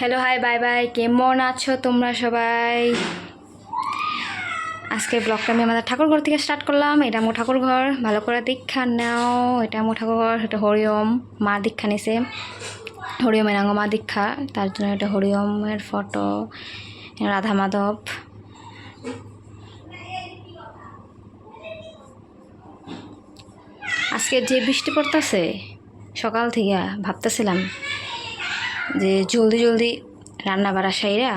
Hello hi bye bye, কেমন আছো তোমরা সবাই? আজকে ব্লগটা আমি আমাদের ঠাকুরঘর থেকে স্টার্ট করলাম। এটা আমার ঠাকুরঘর, ভালো করে দীক্ষা নাও। এটা আমার ঠাকুরঘর, এটা হরিওম মা দীক্ষা নিছে, হরিওমের মা দীক্ষা, তার জন্য এটা হরিওমের ফটো, রাধা মাধব। আজকে যে বৃষ্টি পড়তেছে সকাল থেকে ভাবতেছিলাম যে জলদি জলদি রান্না বাড়া সাইরা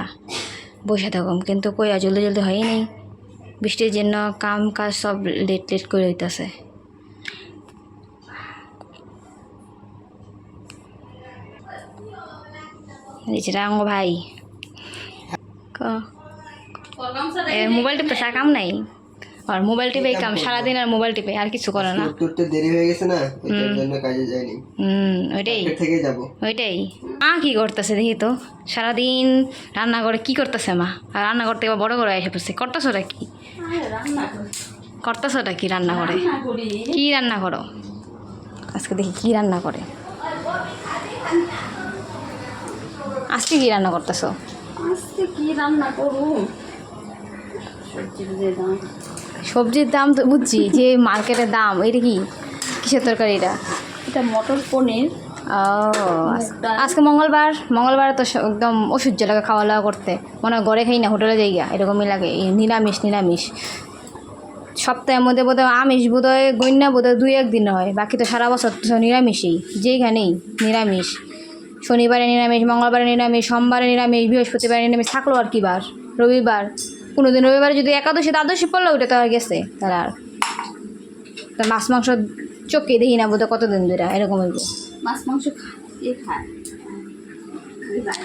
বসে থাকুম, কিন্তু কইয়া জলদি জলদি হয়ই নেই। বৃষ্টির জন্য কাম কাজ সব লেট লেট করে হইতেছে। যেটা আঙ্গ ভাই মোবাইল টিপে কাম নাই, আর মোবাইল টিপে কাম সারাদিন, আর মোবাইল টিপে আর কিছু করে না। তো দেরি হয়ে গেছে না, এটার জন্য কাজে যাইনি। ওইটাই থেকে যাব ওইটাই। মা কি করতেছে দেখি তো, সারাদিন রান্না করে কি করতেছে মা? আর রান্না করতে এবার বড় করে এসে পড়ছে। করতেছোটা কি? করতেছোটা কি? রান্না করে কি? রান্না করো আজকে, দেখি কি রান্না করে। আজকে কি রান্না করতেছো? আজকে কি রান্না করবো? সবজির দাম তো বুঝছি, যে মার্কেটের দাম। এটা কি, কিসের তরকারি এটা? এটা মটর পনির। ও আজকে মঙ্গলবার, মঙ্গলবার তো একদম অসহ্য লাগে খাওয়া দাওয়া করতে, মনে হয় ঘরে খাই না হোটেলে যাই গা, এরকমই লাগে। নিরামিষ নিরামিষ সপ্তাহের মধ্যে বোধহয় আমিষ বোধহয় গণ্যা বোধহয় 2-1 দিন হয়, বাকি তো সারা বছর তো নিরামিষই, যেখানেই নিরামিষ। শনিবারে নিরামিষ, মঙ্গলবারে নিরামিষ, সোমবারে নিরামিষ, বৃহস্পতিবারে নিরামিষ, থাকলো আর কি বার? রবিবার। কোনো দিন রবিবারে যদি একাদশী দ্বাদশী পড়লো, ওটা তো আর গেছে তারা। আর মাছ মাংস চোখে দেখি না বোধহয় কতদিন ধরে, এরকম হইব। মাছ মাংস খায়।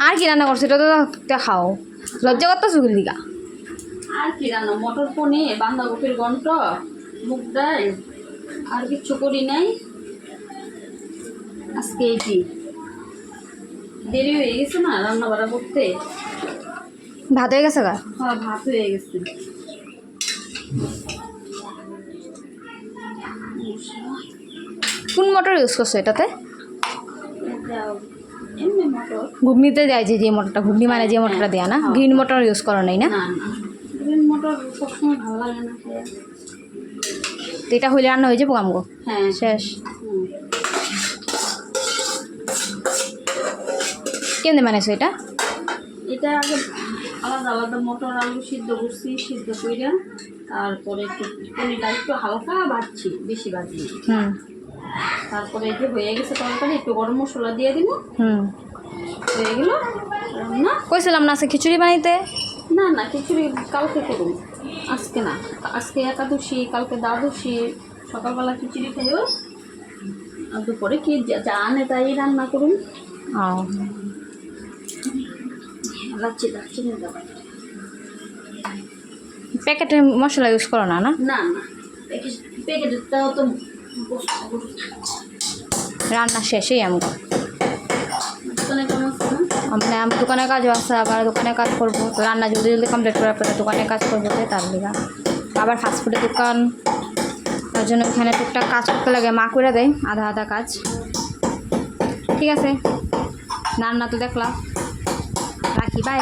আর কি রান্না করছো? এটা তো খাও, লজ্জা করতেছো দিকা। আর কি রান্না? মটর পনির, বাঁধাকপির ঘন্ট, মুগ ডাল, আর কিছু করি নাই আজকে। এটি দেরি হয়ে গেছে না রান্না বাড়া করতে। ভাত হয়ে গেছে গা? হ্যাঁ, ভাত হয়ে গেছে। কোন মটর ইউজ করছো এটাতে? এমনি মটর। ঘুগনিতে দেয় যে মটরটা, ঘুগনি মানে যে মটরটা দেয়া না, গ্রিন মটর ইউজ করো নাই না? না না, গ্রিন মটর সবসময় ভালো লাগে না খেয়ে। তো এটা হইলে রান্না হয়ে যাবো আমগো। হ্যাঁ শেষ। কেমনে বানাইছো এটা? এটা আগে আলাদা আলাদা মটর আলু সিদ্ধ করছি, সিদ্ধ কইরা তারপরে একটু পনিরটা একটু হালকা ভাজছি, বেশি ভাজি। তারপরে এই যে হয়ে গেছে তরকারি, একটু গরম মশলা দিয়ে দিব। হয়ে গেল রান্না। কইছিলাম না আজকে খিচুড়ি বানাইতে? না না, খিচুড়ি কালকে করুন, আজকে না। আজকে একাদশী, কালকে দ্বাদশী। সকালবেলা খিচুড়ি খাইও, আর দুপুরে কি যা আনে তাই রান্না করুন। লাচ্ছি লাচ্ছি নিয়ে যাবেন। প্যাকেটের মশলা ইউজ করো না? না না না, প্যাকেটটাও তো রান্না শেষেই আমগো। দোকানে কেমন আছে না? মানে আমি দোকানে কাজও আছে, আবার দোকানে কাজ করবো, তো রান্না জলদি জলদি কমপ্লিট করার পরে দোকানে কাজ করবো, তার লিগা আবার ফাস্টফুডের দোকান, তার জন্য এখানে টুকটাক কাজ করতে লাগে, মা করে দেয় আধা আধা কাজ। ঠিক আছে, রান্না তো দেখলাম, রাখি, বাই।